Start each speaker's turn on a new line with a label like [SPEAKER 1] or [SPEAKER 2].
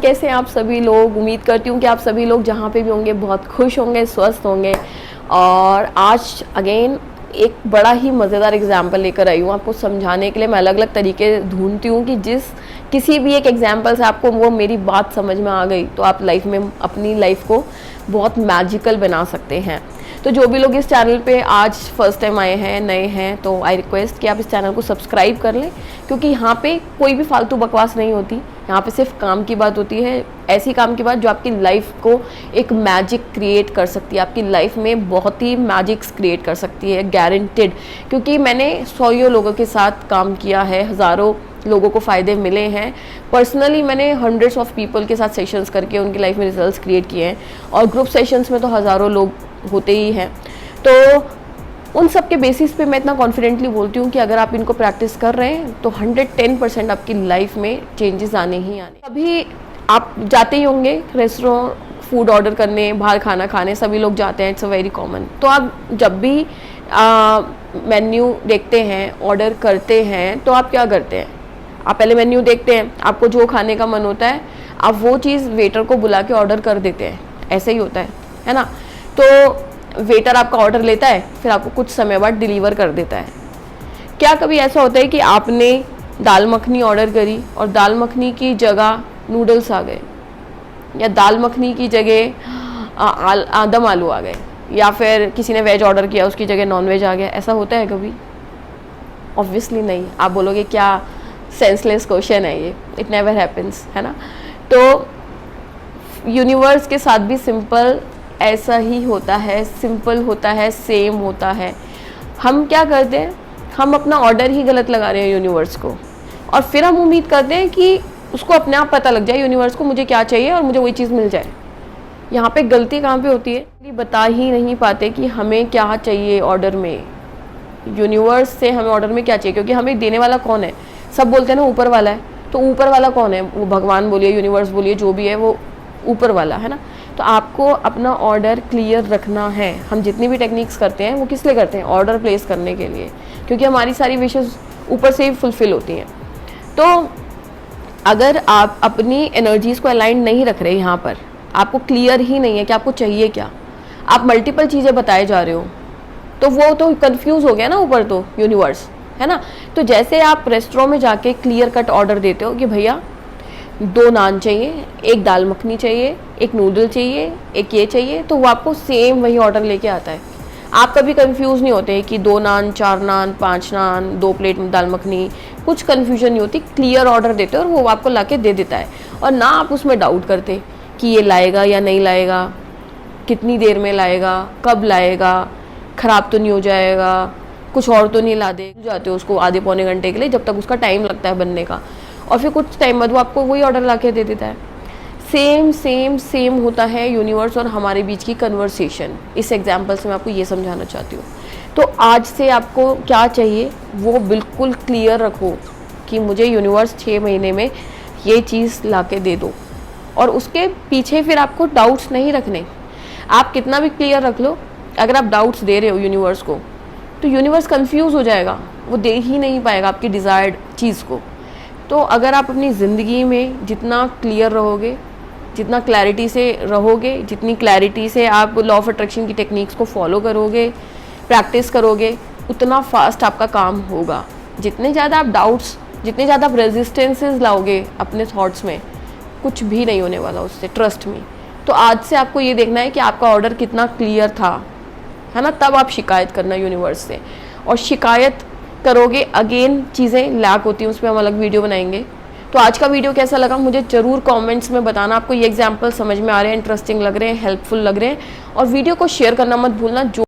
[SPEAKER 1] कैसे हैं आप सभी लोग। उम्मीद करती हूँ कि आप सभी लोग जहाँ पे भी होंगे बहुत खुश होंगे, स्वस्थ होंगे। और आज अगेन एक बड़ा ही मज़ेदार एग्जाम्पल लेकर आई हूँ आपको समझाने के लिए। मैं अलग अलग तरीके ढूंढती हूँ कि किसी भी एक एग्जाम्पल से आपको वो मेरी बात समझ में आ गई तो आप लाइफ में अपनी लाइफ को बहुत मैजिकल बना सकते हैं। तो जो भी लोग इस चैनल पे आज फर्स्ट टाइम आए हैं, नए हैं, तो आई रिक्वेस्ट कि आप इस चैनल को सब्सक्राइब कर लें, क्योंकि यहाँ पे कोई भी फालतू बकवास नहीं होती। यहाँ पे सिर्फ काम की बात होती है, ऐसी काम की बात जो आपकी लाइफ को एक मैजिक क्रिएट कर सकती है, आपकी लाइफ में बहुत ही मैजिक्स क्रिएट कर सकती है, गारंटेड। क्योंकि मैंने सौ लोगों के साथ काम किया है, हज़ारों लोगों को फ़ायदे मिले हैं। पर्सनली मैंने हंड्रेड्स ऑफ पीपल के साथ सेशंस करके उनकी लाइफ में रिजल्ट्स क्रिएट किए हैं, और ग्रुप सेशंस में तो हज़ारों लोग होते ही हैं। तो उन सब के बेसिस पे मैं इतना कॉन्फिडेंटली बोलती हूँ कि अगर आप इनको प्रैक्टिस कर रहे हैं तो 110% आपकी लाइफ में चेंजेस आने ही आने। अभी आप जाते ही होंगे रेस्टोरेंट, फूड ऑर्डर करने, बाहर खाना खाने, सभी लोग जाते हैं, इट्स अ वेरी कॉमन। तो आप जब भी मेन्यू देखते हैं, ऑर्डर करते हैं, तो आप क्या करते हैं? आप पहले मेन्यू देखते हैं, आपको जो खाने का मन होता है आप वो चीज़ वेटर को बुला के ऑर्डर कर देते हैं। ऐसे ही होता है ना? तो वेटर आपका ऑर्डर लेता है, फिर आपको कुछ समय बाद डिलीवर कर देता है। क्या कभी ऐसा होता है कि आपने दाल मखनी ऑर्डर करी और दाल मखनी की जगह नूडल्स आ गए, या दाल मखनी की जगह दम आलू आ गए, या फिर किसी ने वेज ऑर्डर किया उसकी जगह नॉन वेज आ गया? ऐसा होता है कभी? ऑब्वियसली नहीं। आप बोलोगे क्या सेंसलेस क्वेश्चन है ये, इट नेवर हैपेंस, है ना? तो यूनिवर्स के साथ भी सिंपल ऐसा ही होता है, सिंपल होता है, सेम होता है। हम क्या करते हैं, हम अपना ऑर्डर ही गलत लगा रहे हैं यूनिवर्स को, और फिर हम उम्मीद करते हैं कि उसको अपने आप पता लग जाए यूनिवर्स को मुझे क्या चाहिए और मुझे वही चीज़ मिल जाए। यहाँ पे गलती कहाँ पे होती है? बता ही नहीं पाते कि हमें क्या चाहिए ऑर्डर में, यूनिवर्स से हमें ऑर्डर में क्या चाहिए। क्योंकि हमें देने वाला कौन है? सब बोलते हैं ना ऊपर वाला है, तो ऊपर वाला कौन है? वो भगवान बोलिए, यूनिवर्स बोलिए, जो भी है वो ऊपर वाला है ना। तो आपको अपना ऑर्डर क्लियर रखना है। हम जितनी भी टेक्निक्स करते हैं वो किस लिए करते हैं? ऑर्डर प्लेस करने के लिए, क्योंकि हमारी सारी विशेज़ ऊपर से ही फुलफिल होती हैं। तो अगर आप अपनी एनर्जीज़ को अलाइन नहीं रख रहे, यहाँ पर आपको क्लियर ही नहीं है कि आपको चाहिए क्या, आप मल्टीपल चीज़ें बताए जा रहे हो, तो वो तो कंफ्यूज हो गया ना ऊपर, तो यूनिवर्स, है ना। तो जैसे आप रेस्टोरेंट में जाके क्लियर कट ऑर्डर देते हो कि भैया 2 नान चाहिए, एक दाल मखनी चाहिए, एक नूडल चाहिए, एक ये चाहिए, तो वो आपको सेम वही ऑर्डर लेके आता है। आप कभी कंफ्यूज नहीं होते कि 2 नान, 4 नान, 5 नान, 2 प्लेट दाल मखनी, कुछ कंफ्यूजन नहीं होती। क्लियर ऑर्डर देते हो और वो आपको लाके दे देता है, और ना आप उसमें डाउट करते कि ये लाएगा या नहीं लाएगा, कितनी देर में लाएगा, कब लाएगा, ख़राब तो नहीं हो जाएगा, कुछ और तो नहीं ला दे जाते हो उसको आधे पौने घंटे के लिए, जब तक उसका टाइम लगता है बनने का, और फिर कुछ टाइम बाद वो आपको वही ऑर्डर ला के दे देता है। सेम सेम सेम होता है यूनिवर्स और हमारे बीच की कन्वर्सेशन। इस एग्जाम्पल से मैं आपको ये समझाना चाहती हूँ। तो आज से आपको क्या चाहिए वो बिल्कुल क्लियर रखो कि मुझे यूनिवर्स 6 महीने में ये चीज़ ला के दे दो, और उसके पीछे फिर आपको डाउट्स नहीं रखने। आप कितना भी क्लियर रख लो, अगर आप डाउट्स दे रहे हो यूनिवर्स को, तो यूनिवर्स कंफ्यूज हो जाएगा, वो दे ही नहीं पाएगा आपकी डिज़ायर्ड चीज़ को। तो अगर आप अपनी ज़िंदगी में जितना क्लियर रहोगे, जितना क्लैरिटी से रहोगे, जितनी क्लैरिटी से आप लॉ ऑफ अट्रैक्शन की टेक्निक्स को फॉलो करोगे, प्रैक्टिस करोगे, उतना फास्ट आपका काम होगा। जितने ज़्यादा आप डाउट्स, जितने ज़्यादा आप रेजिस्टेंसेस लाओगे अपने थॉट्स में, कुछ भी नहीं होने वाला उससे, ट्रस्ट मी। तो आज से आपको ये देखना है कि आपका ऑर्डर कितना क्लियर था, है ना। तब आप शिकायत करना यूनिवर्स से, और शिकायत करोगे अगेन चीज़ें लैक होती हैं, उस पर हम अलग वीडियो बनाएंगे। तो आज का वीडियो कैसा लगा मुझे ज़रूर कमेंट्स में बताना। आपको ये एग्जांपल समझ में आ रहे हैं, इंटरेस्टिंग लग रहे हैं, हेल्पफुल लग रहे हैं, और वीडियो को शेयर करना मत भूलना। जो